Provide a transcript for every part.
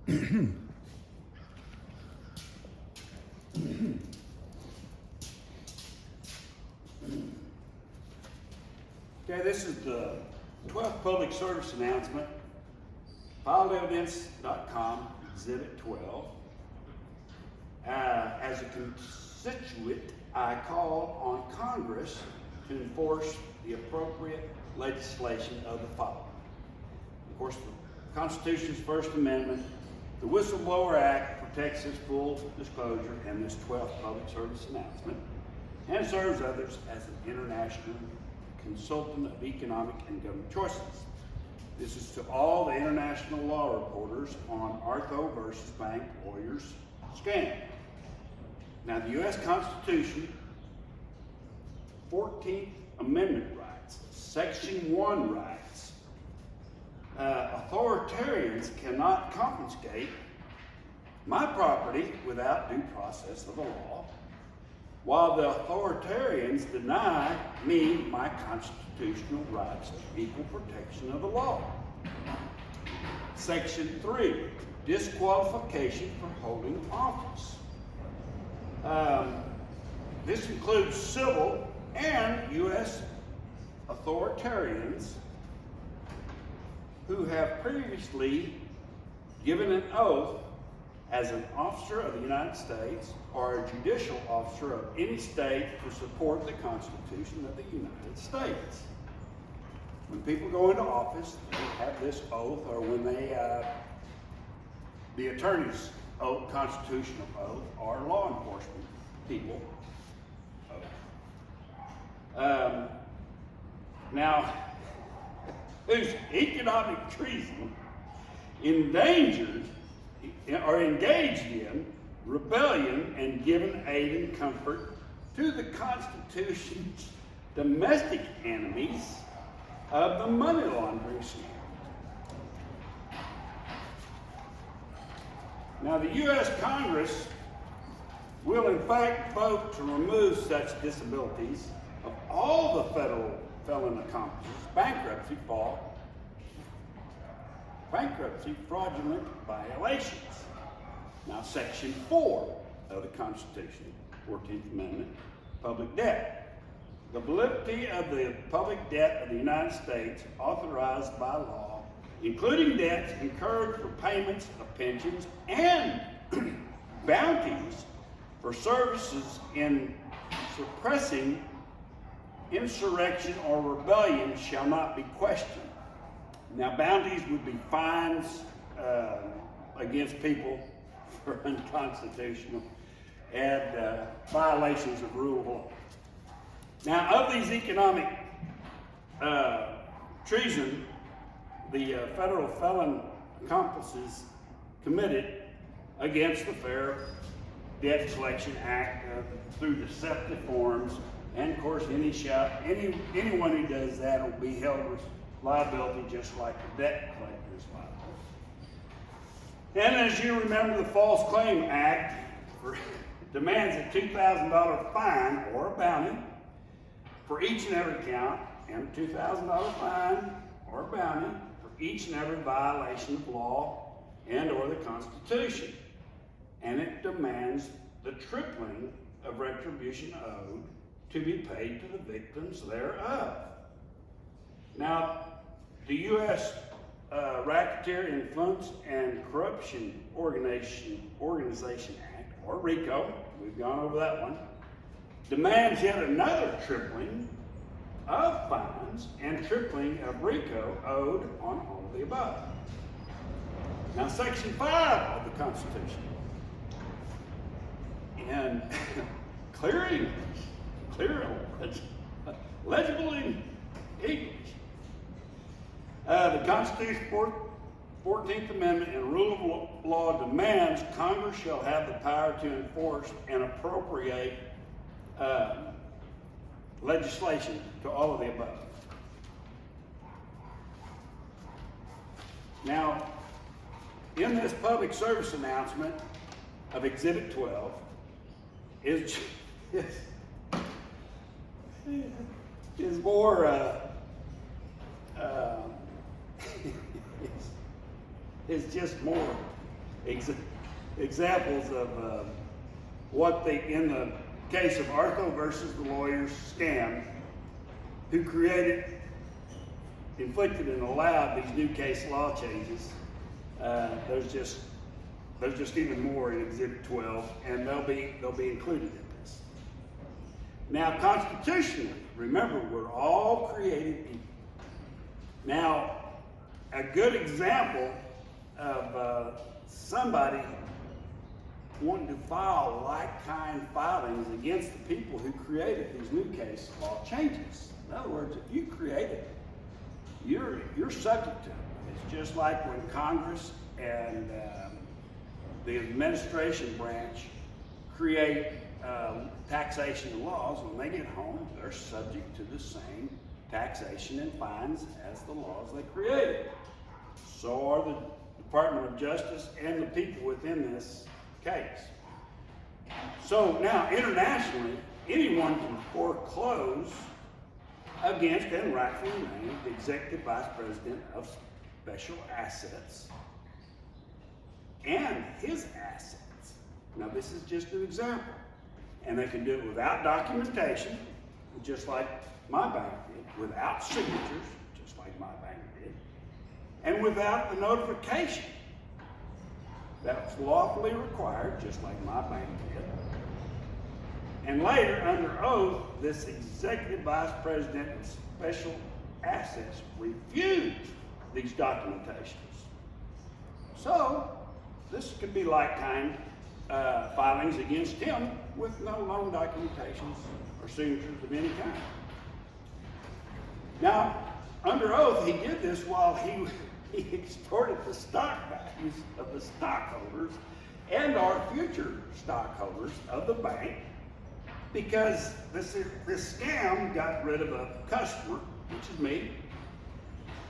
Okay, this is the 12th public service announcement, filedevidence.com, Exhibit 12. As a constituent, I call on Congress to enforce the appropriate legislation of the following. Of course, the Constitution's First Amendment, the Whistleblower Act protects this full disclosure and this 12th public service announcement, and serves others as an international consultant of economic and government choices. This is to all the international law reporters on Artho versus Bank Lawyers scam. Now, the U.S. Constitution, 14th Amendment rights, Section 1 rights. Authoritarians cannot confiscate my property without due process of the law, while the authoritarians deny me my constitutional rights of equal protection of the law. Section 3, disqualification for holding office. This includes civil and U.S. authoritarians who have previously given an oath as an officer of the United States or a judicial officer of any state to support the Constitution of the United States. When people go into office, they have this oath, or when they, the attorney's oath, constitutional oath, or law enforcement people oath. Now, whose economic treason endangered or engaged in rebellion and given aid and comfort to the Constitution's domestic enemies of the money laundering scam. Now, the U.S. Congress will in fact vote to remove such disabilities of all the federal felon accomplices, bankruptcy, fraudulent violations. Now, Section 4 of the Constitution, 14th Amendment, public debt. The validity of the public debt of the United States authorized by law, including debts incurred for payments of pensions and bounties for services in suppressing insurrection or rebellion, shall not be questioned. Now, bounties would be fines against people for unconstitutional and violations of rule of law. Now, of these economic treason, the federal felon accomplices committed against the Fair Debt Collection Act through deceptive forms, and of course, anyone who does that will be held with liability, just like the debt collector is liable. And as you remember, the False Claim Act demands a $2,000 fine or a bounty for each and every count, and a $2,000 fine or a bounty for each and every violation of law and or the Constitution. And it demands the tripling of retribution owed to be paid to the victims thereof. Now, the U.S. Racketeer Influence and Corruption Organization Act, or RICO, we've gone over that one, demands yet another tripling of fines and tripling of RICO owed on all of the above. Now, Section 5 of the Constitution, in clear legible English, the Constitution's 14th Amendment and rule of law demands Congress shall have the power to enforce and appropriate legislation to all of the above. Now, in this public service announcement of Exhibit 12 is more is just more ex- examples of what in the case of Artho versus the lawyers scam, who created, inflicted, and allowed these new case law changes. There's just even more in Exhibit 12, and they'll be included in this. Now, constitutionally, remember, we're all created equal. Now, a good example of somebody wanting to file like-kind filings against the people who created these new case law changes. In other words, if you create it, you're subject to it. It's just like when Congress and the administration branch create taxation laws. When they get home, they're subject to the same taxation and fines as the laws they created. So are the Department of Justice and the people within this case. So now, internationally, anyone can foreclose against and rightfully named the Executive Vice President of Special Assets and his assets. Now, this is just an example. And they can do it without documentation, just like my bank did, without signatures, just like my bank did, and without the notification that's lawfully required, just like my bank did. And later, under oath, this Executive Vice President of Special Assets refused these documentations. So, this could be like-kind filings against him with no loan documentations or signatures of any kind. Now, under oath, he did this while he extorted the stock values of the stockholders and our future stockholders of the bank, because this scam got rid of a customer, which is me.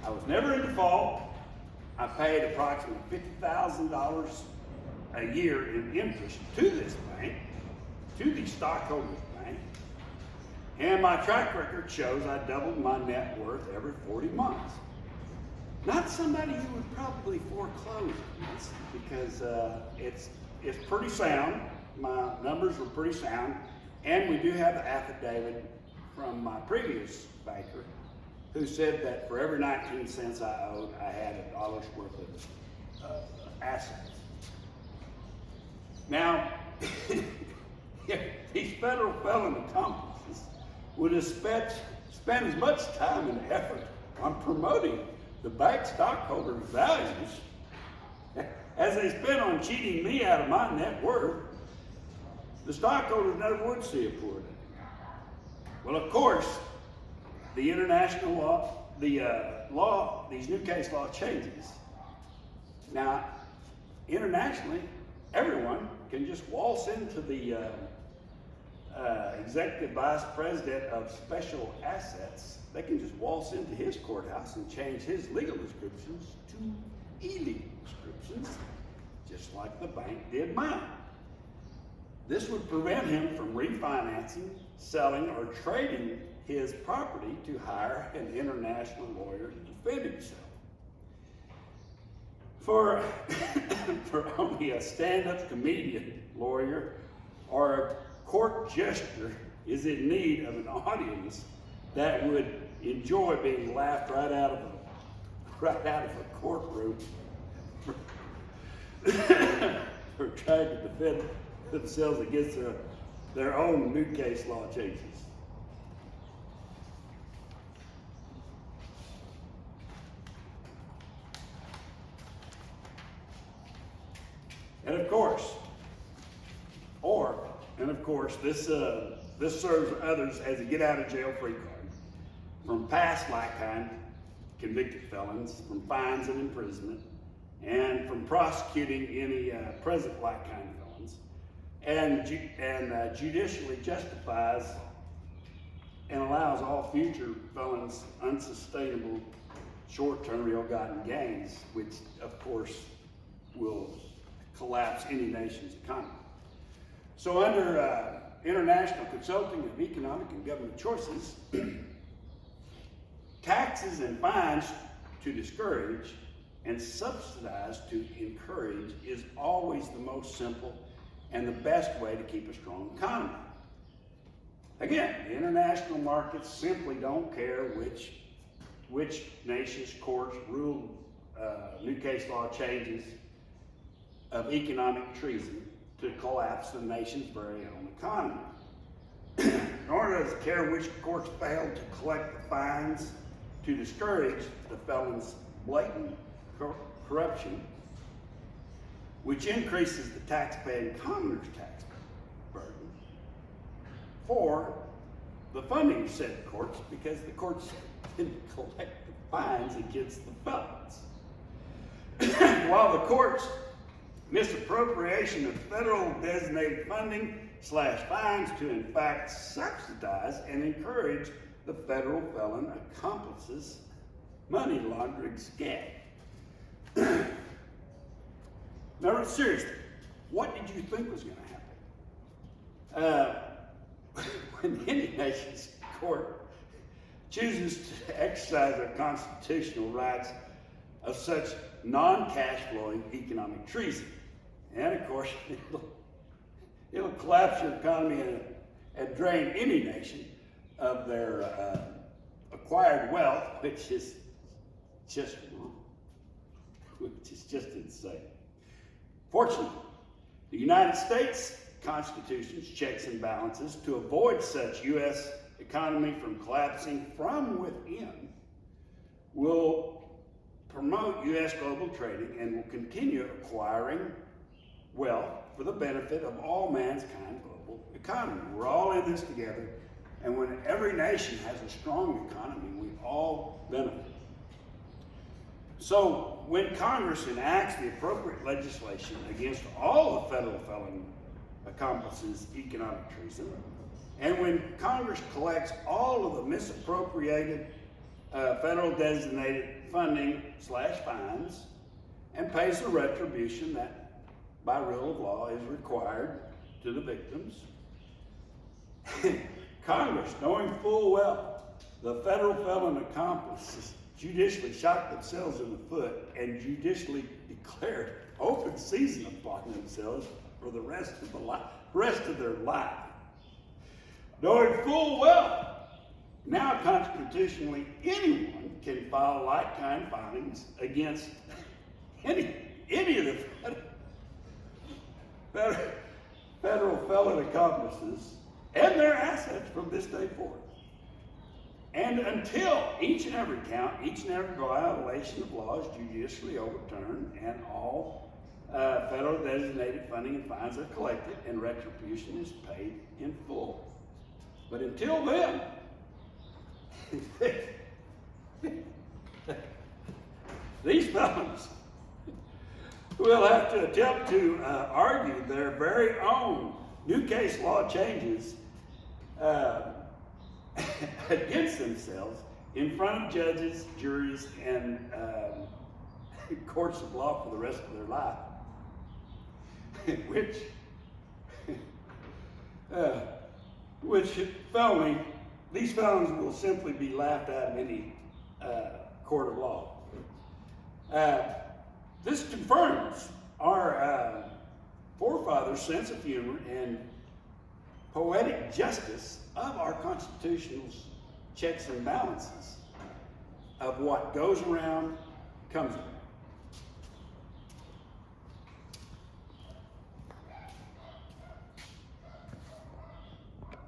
I was never in default. I paid approximately $50,000 a year in interest to this bank, to the stockholders' bank, and my track record shows I doubled my net worth every 40 months. Not somebody who would probably foreclose against, because it's pretty sound. My numbers were pretty sound, and we do have an affidavit from my previous banker who said that for every 19 cents I owed, I had $1 worth of assets. Now, if these federal felon accomplices would have spent as much time and effort on promoting the bank stockholders' values as they spent on cheating me out of my net worth, the stockholders never would see a poor day. Well, of course, the international law, these new case law changes. Now, internationally, everyone can just waltz into the Executive Vice President of Special Assets. They can just waltz into his courthouse and change his legal descriptions to illegal descriptions, just like the bank did mine. This would prevent him from refinancing, selling, or trading his property to hire an international lawyer to defend himself. For only a stand-up comedian, lawyer, or a court jester is in need of an audience that would enjoy being laughed right out of a courtroom for trying to defend themselves against their own new case law changes. And of course, this serves others as a get-out-of-jail-free card from past like-kind convicted felons, from fines and imprisonment, and from prosecuting any present like-kind felons, and judicially justifies and allows all future felons unsustainable short-term ill-gotten gains, which of course will collapse any nation's economy. So under International Consulting of Economic and Government Choices, taxes and fines to discourage and subsidize to encourage is always the most simple and the best way to keep a strong economy. Again, the international markets simply don't care which nation's courts rule new case law changes of economic treason to collapse the nation's very own economy. Nor does it care which courts failed to collect the fines to discourage the felon's blatant corruption, which increases the taxpaying commoner's tax burden for the funding of said courts, because the courts didn't collect the fines against the felons. While the courts' misappropriation of federal designated funding / fines to in fact subsidize and encourage the federal felon accomplices money laundering scam. Now, seriously, what did you think was going to happen? When any nation's court chooses to exercise their constitutional rights of such non-cash flowing economic treason. And of course, it'll collapse your economy and drain any nation of their acquired wealth, which is just insane. Fortunately, the United States Constitution's checks and balances to avoid such U.S. economy from collapsing from within will promote U.S. global trading and will continue acquiring wealth for the benefit of all mankind global economy. We're all in this together, and when every nation has a strong economy, we all benefit. So when Congress enacts the appropriate legislation against all the federal felon accomplices economic treason, and when Congress collects all of the misappropriated federal designated funding / fines and pays the retribution that by rule of law is required to the victims, Congress, knowing full well the federal felon accomplices judicially shot themselves in the foot and judicially declared open season upon themselves for the rest of their life. Knowing full well, now constitutionally anyone can file like-kind filings against any of the federal felon accomplices and their assets from this day forward. And until each and every count, each and every violation of law is judicially overturned and all federal designated funding and fines are collected and retribution is paid in full. But until then, these felons will have to attempt to argue their very own new case law changes against themselves in front of judges, juries, and courts of law for the rest of their life. These felons will simply be laughed out of any court of law. This confirms our forefathers' sense of humor and poetic justice of our constitutional checks and balances of what goes around comes around.